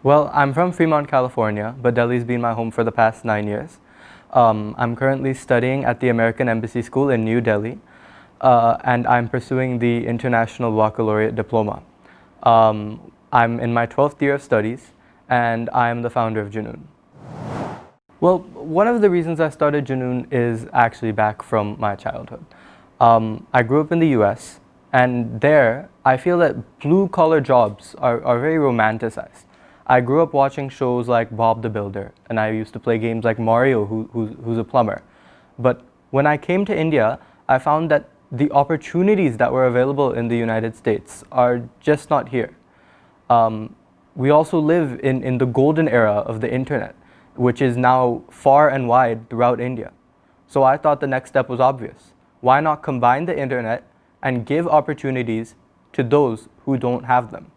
Well, I'm from Fremont, California, but Delhi's been my home for the past 9 years. I'm currently studying at the American Embassy School in New Delhi, and I'm pursuing the International Baccalaureate diploma. I'm in my 12th year of studies, and I'm the founder of Junoon. Well, one of the reasons I started Junoon is actually back from my childhood. I grew up in the US, and there I feel that blue-collar jobs are very romanticized. I grew up watching shows like Bob the Builder, and I used to play games like Mario, who's a plumber. But when I came to India, I found that the opportunities that were available in the United States are just not here. We also live in the golden era of the internet, which is now far and wide throughout India. So I thought the next step was obvious. Why not combine the internet and give opportunities to those who don't have them?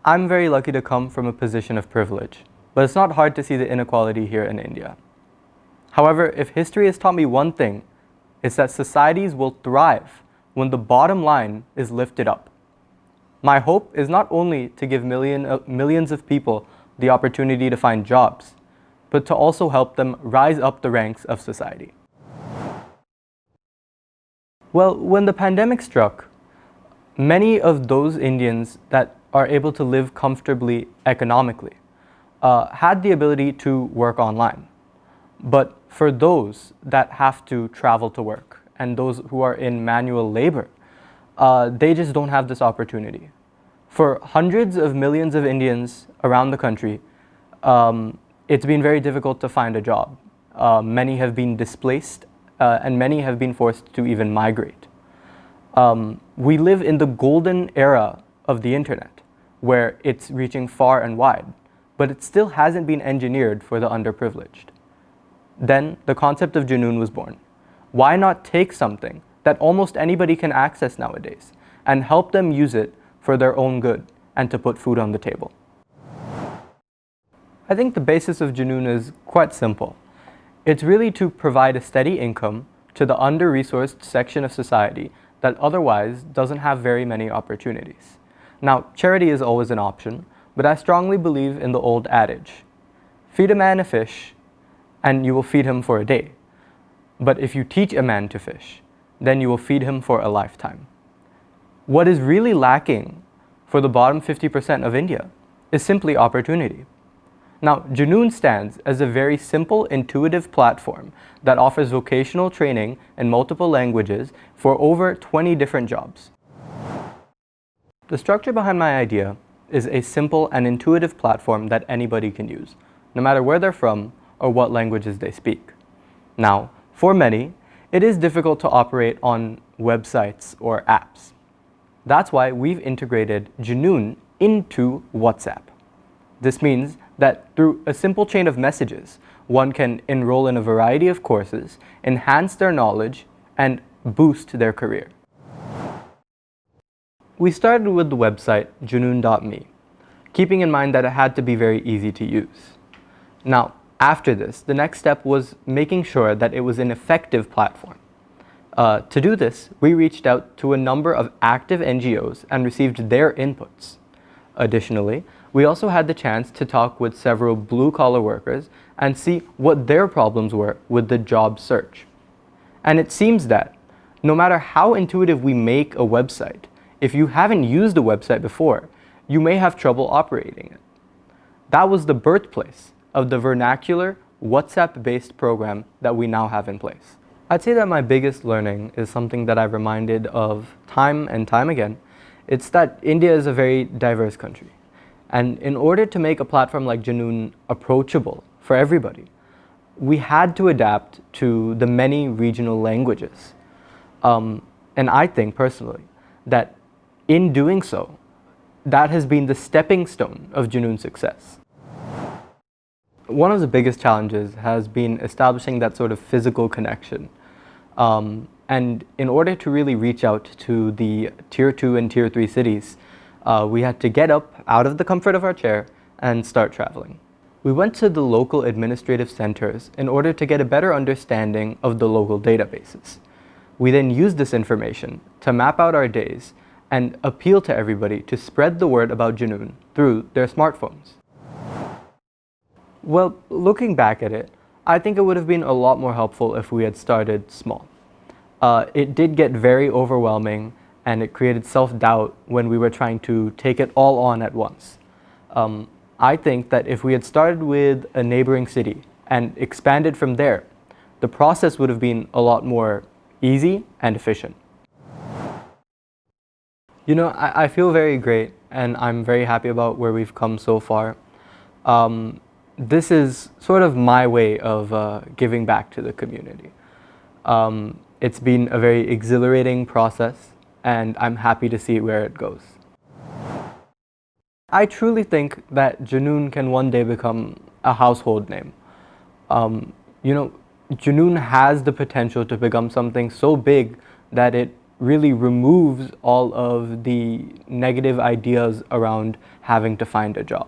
I'm very lucky to come from a position of privilege, but it's not hard to see the inequality here in India. However, if history has taught me one thing, it's that societies will thrive when the bottom line is lifted up. My hope is not only to give millions of people the opportunity to find jobs, but to also help them rise up the ranks of society. Well, when the pandemic struck, many of those Indians that are able to live comfortably economically had the ability to work online. But for those that have to travel to work and those who are in manual labor, they just don't have this opportunity. For hundreds of millions of Indians around the country, it's been very difficult to find a job. Many have been displaced and many have been forced to even migrate. We live in the golden era of the internet, where it's reaching far and wide, but it still hasn't been engineered for the underprivileged. Then the concept of Junoon was born. Why not take something that almost anybody can access nowadays and help them use it for their own good and to put food on the table? I think the basis of Junoon is quite simple. It's really to provide a steady income to the under-resourced section of society that otherwise doesn't have very many opportunities. Now, charity is always an option, but I strongly believe in the old adage, feed a man a fish, and you will feed him for a day. But if you teach a man to fish, then you will feed him for a lifetime. What is really lacking for the bottom 50% of India is simply opportunity. Now, Junoon stands as a very simple, intuitive platform that offers vocational training in multiple languages for over 20 different jobs. The structure behind my idea is a simple and intuitive platform that anybody can use, no matter where they're from or what languages they speak. Now, for many, it is difficult to operate on websites or apps. That's why we've integrated Junoon into WhatsApp. This means that through a simple chain of messages, one can enroll in a variety of courses, enhance their knowledge, and boost their career. We started with the website junoon.me, keeping in mind that it had to be very easy to use. Now, after this, the next step was making sure that it was an effective platform. To do this, we reached out to a number of active NGOs and received their inputs. Additionally, we also had the chance to talk with several blue-collar workers and see what their problems were with the job search. And it seems that no matter how intuitive we make a website, if you haven't used a website before, you may have trouble operating it. That was the birthplace of the vernacular WhatsApp-based program that we now have in place. I'd say that my biggest learning is something that I've reminded of time and time again. It's that India is a very diverse country. And in order to make a platform like Junoon approachable for everybody, we had to adapt to the many regional languages. And I think personally that in doing so, that has been the stepping stone of Junoon's success. One of the biggest challenges has been establishing that sort of physical connection. And in order to really reach out to the Tier 2 and Tier 3 cities, we had to get up out of the comfort of our chair and start traveling. We went to the local administrative centers in order to get a better understanding of the local databases. We then used this information to map out our days and appeal to everybody to spread the word about Junoon through their smartphones. Well, looking back at it, I think it would have been a lot more helpful if we had started small. It did get very overwhelming, and it created self-doubt when we were trying to take it all on at once. I think that if we had started with a neighboring city and expanded from there, the process would have been a lot more easy and efficient. You know, I feel very great, and I'm very happy about where we've come so far. This is sort of my way of giving back to the community. It's been a very exhilarating process, and I'm happy to see where it goes. I truly think that Junoon can one day become a household name. You know, Junoon has the potential to become something so big that it really removes all of the negative ideas around having to find a job.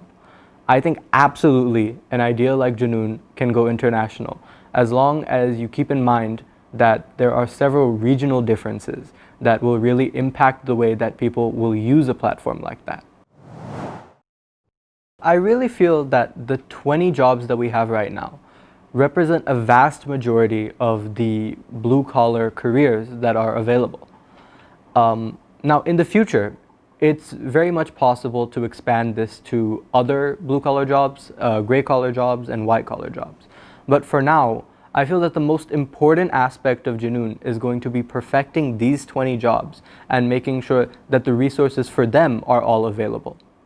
I think absolutely an idea like Junoon can go international, as long as you keep in mind that there are several regional differences that will really impact the way that people will use a platform like that. I really feel that the 20 jobs that we have right now represent a vast majority of the blue-collar careers that are available. Now, in the future, it's very much possible to expand this to other blue-collar jobs, gray-collar jobs, and white-collar jobs. But for now, I feel that the most important aspect of Junoon is going to be perfecting these 20 jobs and making sure that the resources for them are all available.